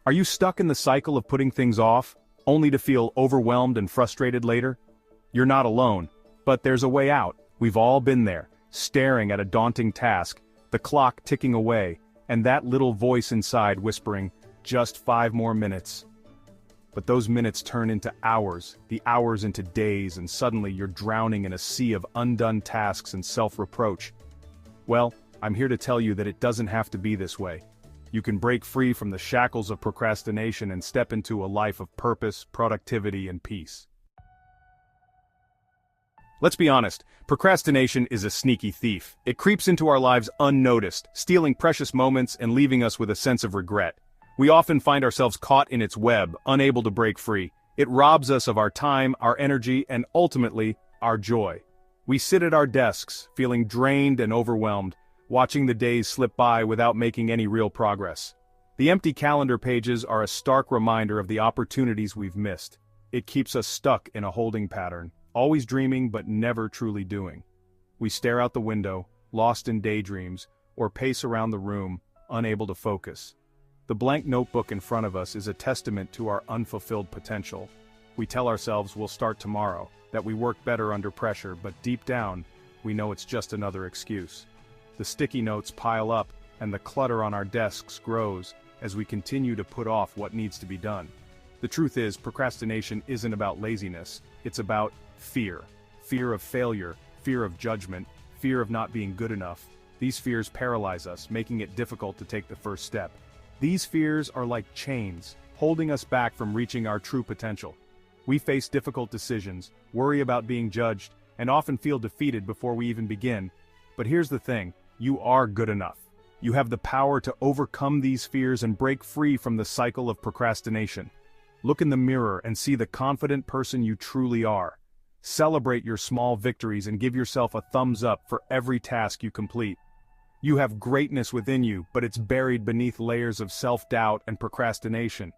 Are you stuck in the cycle of putting things off, only to feel overwhelmed and frustrated later? You're not alone, but there's a way out. We've all been there, staring at a daunting task, the clock ticking away, and that little voice inside whispering, "Just 5 more minutes." But those minutes turn into hours, the hours into days, and suddenly you're drowning in a sea of undone tasks and self-reproach. Well, I'm here to tell you that it doesn't have to be this way. You can break free from the shackles of procrastination and step into a life of purpose, productivity, and peace. Let's be honest, procrastination is a sneaky thief. It creeps into our lives unnoticed, stealing precious moments and leaving us with a sense of regret. We often find ourselves caught in its web, unable to break free. It robs us of our time, our energy, and ultimately, our joy. We sit at our desks, feeling drained and overwhelmed, watching the days slip by without making any real progress. The empty calendar pages are a stark reminder of the opportunities we've missed. It keeps us stuck in a holding pattern, always dreaming but never truly doing. We stare out the window, lost in daydreams, or pace around the room, unable to focus. The blank notebook in front of us is a testament to our unfulfilled potential. We tell ourselves we'll start tomorrow, that we work better under pressure, but deep down, we know it's just another excuse. The sticky notes pile up, and the clutter on our desks grows as we continue to put off what needs to be done. The truth is, procrastination isn't about laziness, it's about fear. Fear of failure, fear of judgment, fear of not being good enough. These fears paralyze us, making it difficult to take the first step. These fears are like chains, holding us back from reaching our true potential. We face difficult decisions, worry about being judged, and often feel defeated before we even begin. But here's the thing. You are good enough. You have the power to overcome these fears and break free from the cycle of procrastination. Look in the mirror and see the confident person you truly are. Celebrate your small victories and give yourself a thumbs up for every task you complete. You have greatness within you, but it's buried beneath layers of self-doubt and procrastination.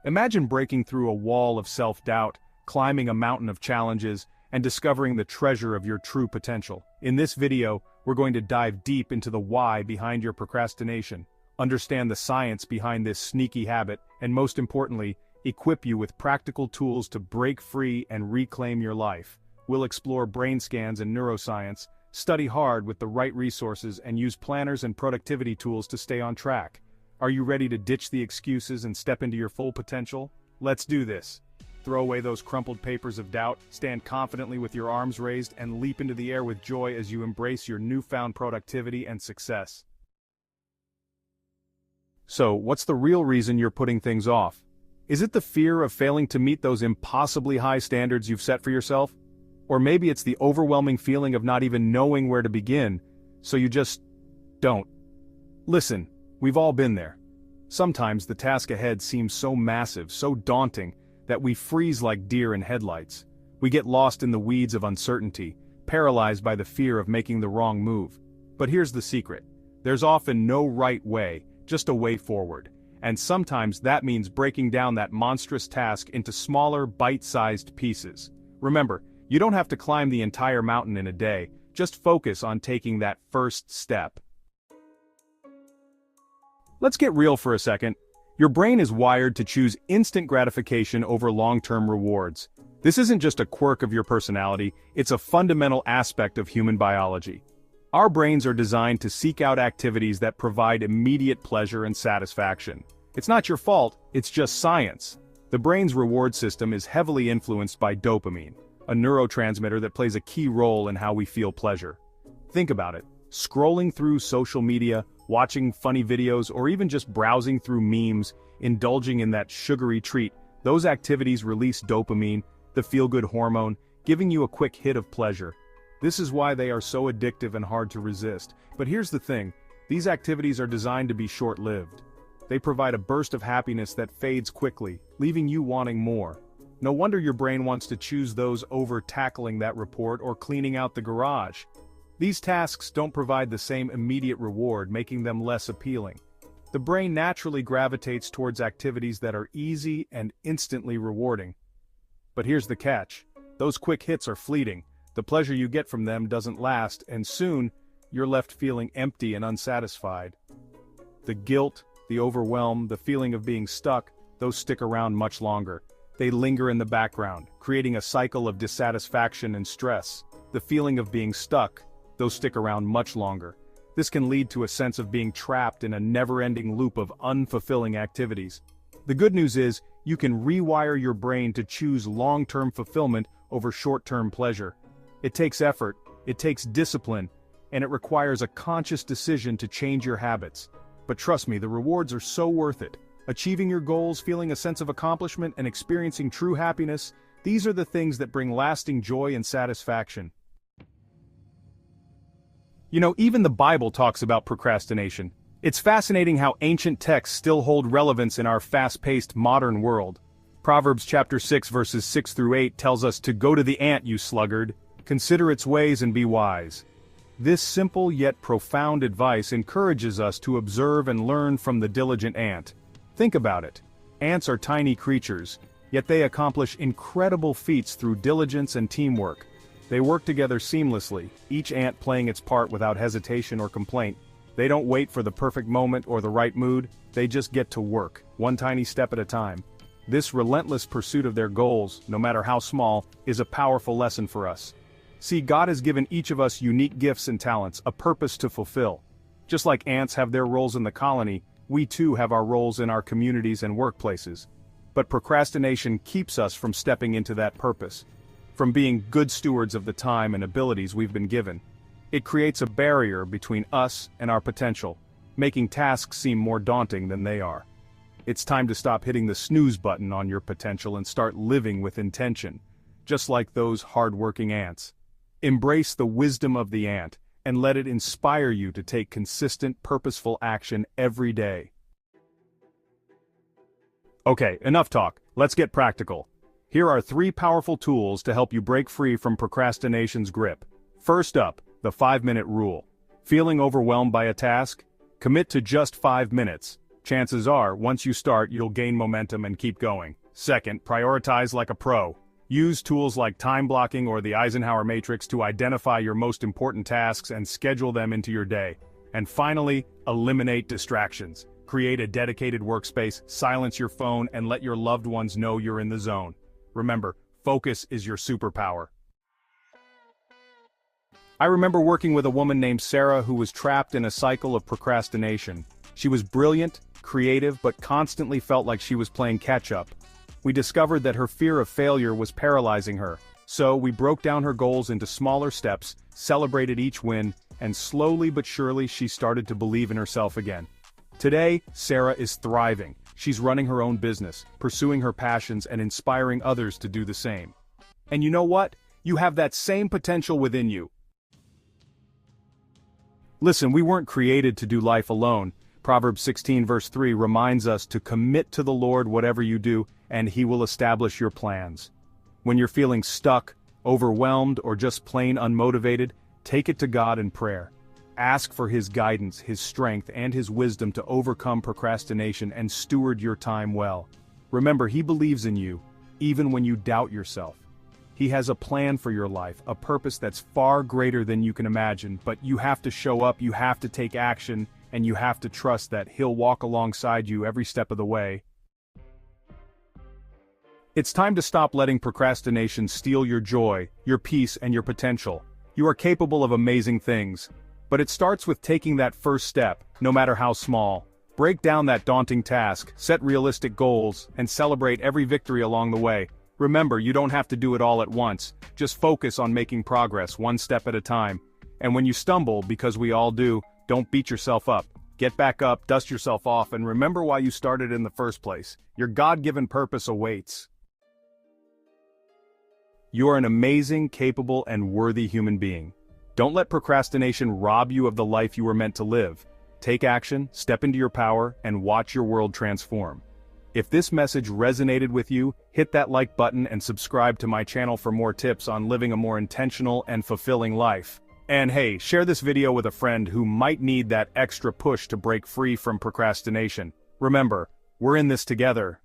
Imagine breaking through a wall of self-doubt, climbing a mountain of challenges, and discovering the treasure of your true potential. In this video, we're going to dive deep into the why behind your procrastination, understand the science behind this sneaky habit, and most importantly, equip you with practical tools to break free and reclaim your life. We'll explore brain scans and neuroscience, study hard with the right resources, and use planners and productivity tools to stay on track. Are you ready to ditch the excuses and step into your full potential? Let's do this. Throw away those crumpled papers of doubt, stand confidently with your arms raised, and leap into the air with joy as you embrace your newfound productivity and success. So, what's the real reason you're putting things off? Is it the fear of failing to meet those impossibly high standards you've set for yourself? Or maybe it's the overwhelming feeling of not even knowing where to begin, so you just don't. Listen, we've all been there. Sometimes the task ahead seems so massive, so daunting, that we freeze like deer in headlights. We get lost in the weeds of uncertainty, paralyzed by the fear of making the wrong move. But here's the secret. There's often no right way, just a way forward. And sometimes that means breaking down that monstrous task into smaller, bite-sized pieces. Remember, you don't have to climb the entire mountain in a day, just focus on taking that first step. Let's get real for a second. Your brain is wired to choose instant gratification over long-term rewards. This isn't just a quirk of your personality, it's a fundamental aspect of human biology. Our brains are designed to seek out activities that provide immediate pleasure and satisfaction. It's not your fault, it's just science. The brain's reward system is heavily influenced by dopamine, a neurotransmitter that plays a key role in how we feel pleasure. Think about it. Scrolling through social media, watching funny videos, or even just browsing through memes, indulging in that sugary treat, those activities release dopamine, the feel-good hormone, giving you a quick hit of pleasure. This is why they are so addictive and hard to resist. But here's the thing, these activities are designed to be short-lived. They provide a burst of happiness that fades quickly, leaving you wanting more. No wonder your brain wants to choose those over tackling that report or cleaning out the garage. These tasks don't provide the same immediate reward, making them less appealing. The brain naturally gravitates towards activities that are easy and instantly rewarding. But here's the catch. Those quick hits are fleeting. The pleasure you get from them doesn't last, and soon, you're left feeling empty and unsatisfied. The guilt, the overwhelm, the feeling of being stuck, those stick around much longer. They linger in the background, creating a cycle of dissatisfaction and stress. The feeling of being stuck, those stick around much longer. This can lead to a sense of being trapped in a never-ending loop of unfulfilling activities. The good news is, you can rewire your brain to choose long-term fulfillment over short-term pleasure. It takes effort, it takes discipline, and it requires a conscious decision to change your habits. But trust me, the rewards are so worth it. Achieving your goals, feeling a sense of accomplishment, and experiencing true happiness, these are the things that bring lasting joy and satisfaction. You know, even the Bible talks about procrastination. It's fascinating how ancient texts still hold relevance in our fast-paced modern world. Proverbs chapter 6 verses 6 through 8 tells us to go to the ant, you sluggard, consider its ways and be wise. This simple yet profound advice encourages us to observe and learn from the diligent ant. Think about it. Ants are tiny creatures, yet they accomplish incredible feats through diligence and teamwork. They work together seamlessly, each ant playing its part without hesitation or complaint. They don't wait for the perfect moment or the right mood, they just get to work, one tiny step at a time. This relentless pursuit of their goals, no matter how small, is a powerful lesson for us. See, God has given each of us unique gifts and talents, a purpose to fulfill. Just like ants have their roles in the colony, we too have our roles in our communities and workplaces. But procrastination keeps us from stepping into that purpose, from being good stewards of the time and abilities we've been given. It creates a barrier between us and our potential, making tasks seem more daunting than they are. It's time to stop hitting the snooze button on your potential and start living with intention, just like those hard-working ants. Embrace the wisdom of the ant, and let it inspire you to take consistent, purposeful action every day. Okay, enough talk. Let's get practical. Here are 3 powerful tools to help you break free from procrastination's grip. First up, the 5-minute rule. Feeling overwhelmed by a task? Commit to just 5 minutes. Chances are, once you start, you'll gain momentum and keep going. Second, prioritize like a pro. Use tools like time blocking or the Eisenhower matrix to identify your most important tasks and schedule them into your day. And finally, eliminate distractions. Create a dedicated workspace, silence your phone, and let your loved ones know you're in the zone. Remember, focus is your superpower. I remember working with a woman named Sarah who was trapped in a cycle of procrastination. She was brilliant, creative, but constantly felt like she was playing catch-up. We discovered that her fear of failure was paralyzing her, so we broke down her goals into smaller steps, celebrated each win, and slowly but surely she started to believe in herself again. Today, Sarah is thriving. She's running her own business, pursuing her passions and inspiring others to do the same. And you know what? You have that same potential within you. Listen, we weren't created to do life alone. Proverbs 16 verse 3 reminds us to commit to the Lord whatever you do, and He will establish your plans. When you're feeling stuck, overwhelmed, or just plain unmotivated, take it to God in prayer. Ask for His guidance, His strength, and His wisdom to overcome procrastination and steward your time well. Remember, He believes in you, even when you doubt yourself. He has a plan for your life, a purpose that's far greater than you can imagine, but you have to show up, you have to take action, and you have to trust that He'll walk alongside you every step of the way. It's time to stop letting procrastination steal your joy, your peace, and your potential. You are capable of amazing things. But it starts with taking that first step, no matter how small. Break down that daunting task, set realistic goals, and celebrate every victory along the way. Remember, you don't have to do it all at once. Just focus on making progress one step at a time. And when you stumble, because we all do, don't beat yourself up. Get back up, dust yourself off, and remember why you started in the first place. Your God-given purpose awaits. You are an amazing, capable, and worthy human being. Don't let procrastination rob you of the life you were meant to live. Take action, step into your power, and watch your world transform. If this message resonated with you, hit that like button and subscribe to my channel for more tips on living a more intentional and fulfilling life. And hey, share this video with a friend who might need that extra push to break free from procrastination. Remember, we're in this together.